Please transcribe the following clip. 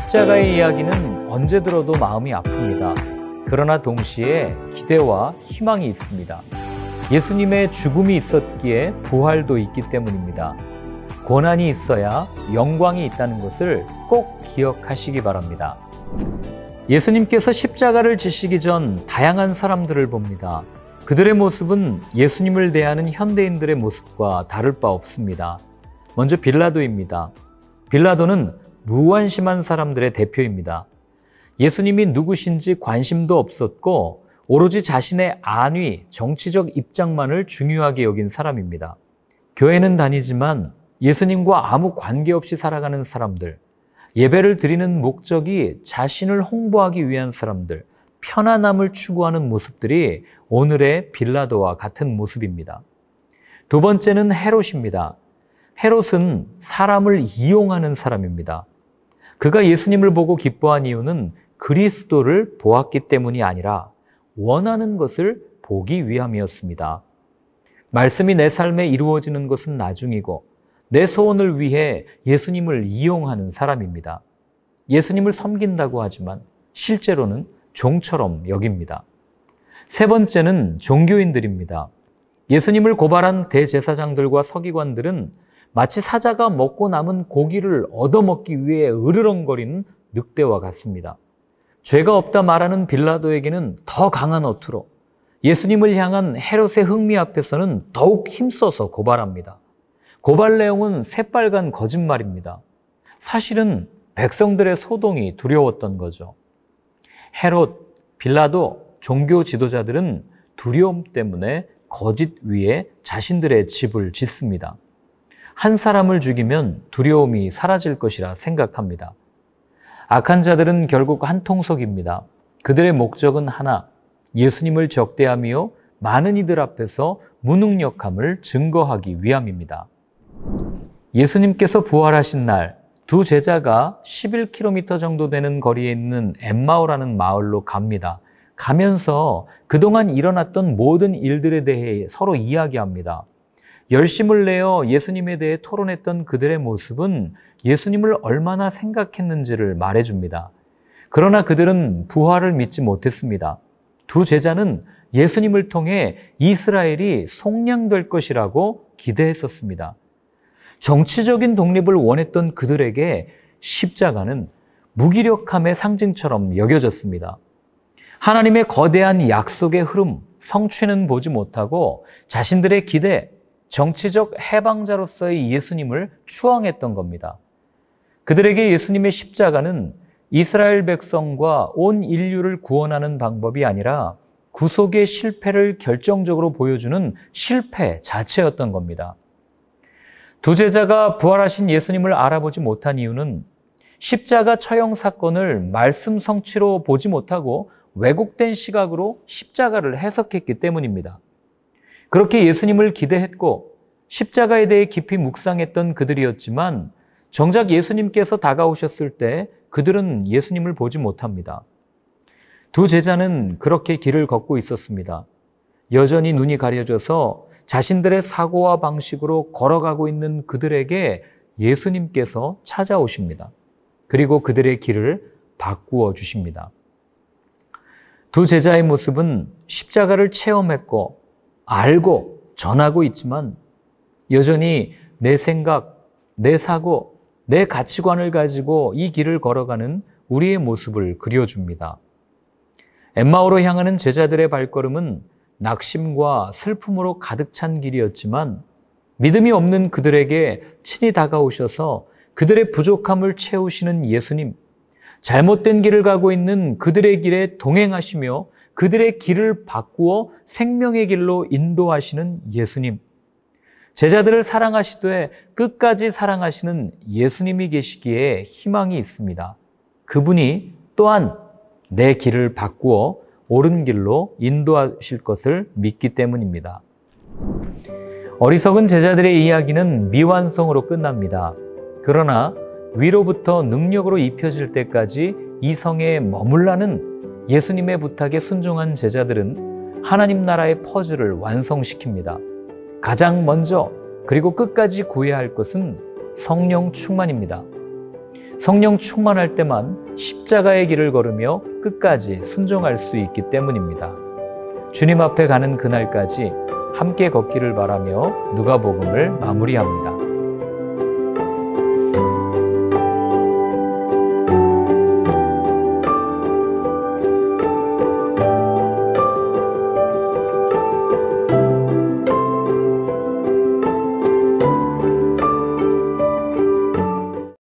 십자가의 이야기는 언제 들어도 마음이 아픕니다. 그러나 동시에 기대와 희망이 있습니다. 예수님의 죽음이 있었기에 부활도 있기 때문입니다. 고난이 있어야 영광이 있다는 것을 꼭 기억하시기 바랍니다. 예수님께서 십자가를 지시기 전 다양한 사람들을 봅니다. 그들의 모습은 예수님을 대하는 현대인들의 모습과 다를 바 없습니다. 먼저 빌라도입니다. 빌라도는 무관심한 사람들의 대표입니다. 예수님이 누구신지 관심도 없었고 오로지 자신의 안위, 정치적 입장만을 중요하게 여긴 사람입니다. 교회는 다니지만 예수님과 아무 관계없이 살아가는 사람들, 예배를 드리는 목적이 자신을 홍보하기 위한 사람들, 편안함을 추구하는 모습들이 오늘의 빌라도와 같은 모습입니다. 두 번째는 헤롯입니다. 헤롯은 사람을 이용하는 사람입니다. 그가 예수님을 보고 기뻐한 이유는 그리스도를 보았기 때문이 아니라 원하는 것을 보기 위함이었습니다. 말씀이 내 삶에 이루어지는 것은 나중이고 내 소원을 위해 예수님을 이용하는 사람입니다. 예수님을 섬긴다고 하지만 실제로는 종처럼 여깁니다. 세 번째는 종교인들입니다. 예수님을 고발한 대제사장들과 서기관들은 마치 사자가 먹고 남은 고기를 얻어먹기 위해 으르렁거리는 늑대와 같습니다. 죄가 없다 말하는 빌라도에게는 더 강한 어투로, 예수님을 향한 헤롯의 흥미 앞에서는 더욱 힘써서 고발합니다. 고발 내용은 새빨간 거짓말입니다. 사실은 백성들의 소동이 두려웠던 거죠. 헤롯, 빌라도, 종교 지도자들은 두려움 때문에 거짓 위에 자신들의 집을 짓습니다. 한 사람을 죽이면 두려움이 사라질 것이라 생각합니다. 악한 자들은 결국 한 통속입니다. 그들의 목적은 하나, 예수님을 적대하며 많은 이들 앞에서 무능력함을 증거하기 위함입니다. 예수님께서 부활하신 날, 두 제자가 11km 정도 되는 거리에 있는 엠마오라는 마을로 갑니다. 가면서 그동안 일어났던 모든 일들에 대해 서로 이야기합니다. 열심을 내어 예수님에 대해 토론했던 그들의 모습은 예수님을 얼마나 생각했는지를 말해줍니다. 그러나 그들은 부활을 믿지 못했습니다. 두 제자는 예수님을 통해 이스라엘이 속량될 것이라고 기대했었습니다. 정치적인 독립을 원했던 그들에게 십자가는 무기력함의 상징처럼 여겨졌습니다. 하나님의 거대한 약속의 흐름, 성취는 보지 못하고 자신들의 기대, 정치적 해방자로서의 예수님을 추앙했던 겁니다. 그들에게 예수님의 십자가는 이스라엘 백성과 온 인류를 구원하는 방법이 아니라 구속의 실패를 결정적으로 보여주는 실패 자체였던 겁니다. 두 제자가 부활하신 예수님을 알아보지 못한 이유는 십자가 처형 사건을 말씀 성취로 보지 못하고 왜곡된 시각으로 십자가를 해석했기 때문입니다. 그렇게 예수님을 기대했고 십자가에 대해 깊이 묵상했던 그들이었지만 정작 예수님께서 다가오셨을 때 그들은 예수님을 보지 못합니다. 두 제자는 그렇게 길을 걷고 있었습니다. 여전히 눈이 가려져서 자신들의 사고와 방식으로 걸어가고 있는 그들에게 예수님께서 찾아오십니다. 그리고 그들의 길을 바꾸어 주십니다. 두 제자의 모습은 십자가를 체험했고 알고 전하고 있지만 여전히 내 생각, 내 사고, 내 가치관을 가지고 이 길을 걸어가는 우리의 모습을 그려줍니다. 엠마오로 향하는 제자들의 발걸음은 낙심과 슬픔으로 가득 찬 길이었지만 믿음이 없는 그들에게 친히 다가오셔서 그들의 부족함을 채우시는 예수님, 잘못된 길을 가고 있는 그들의 길에 동행하시며 그들의 길을 바꾸어 생명의 길로 인도하시는 예수님, 제자들을 사랑하시되 끝까지 사랑하시는 예수님이 계시기에 희망이 있습니다. 그분이 또한 내 길을 바꾸어 옳은 길로 인도하실 것을 믿기 때문입니다. 어리석은 제자들의 이야기는 미완성으로 끝납니다. 그러나 위로부터 능력으로 입혀질 때까지 이 성에 머물라는 예수님의 부탁에 순종한 제자들은 하나님 나라의 퍼즐을 완성시킵니다. 가장 먼저 그리고 끝까지 구해야 할 것은 성령 충만입니다. 성령 충만할 때만 십자가의 길을 걸으며 끝까지 순종할 수 있기 때문입니다. 주님 앞에 가는 그날까지 함께 걷기를 바라며 누가복음을 마무리합니다.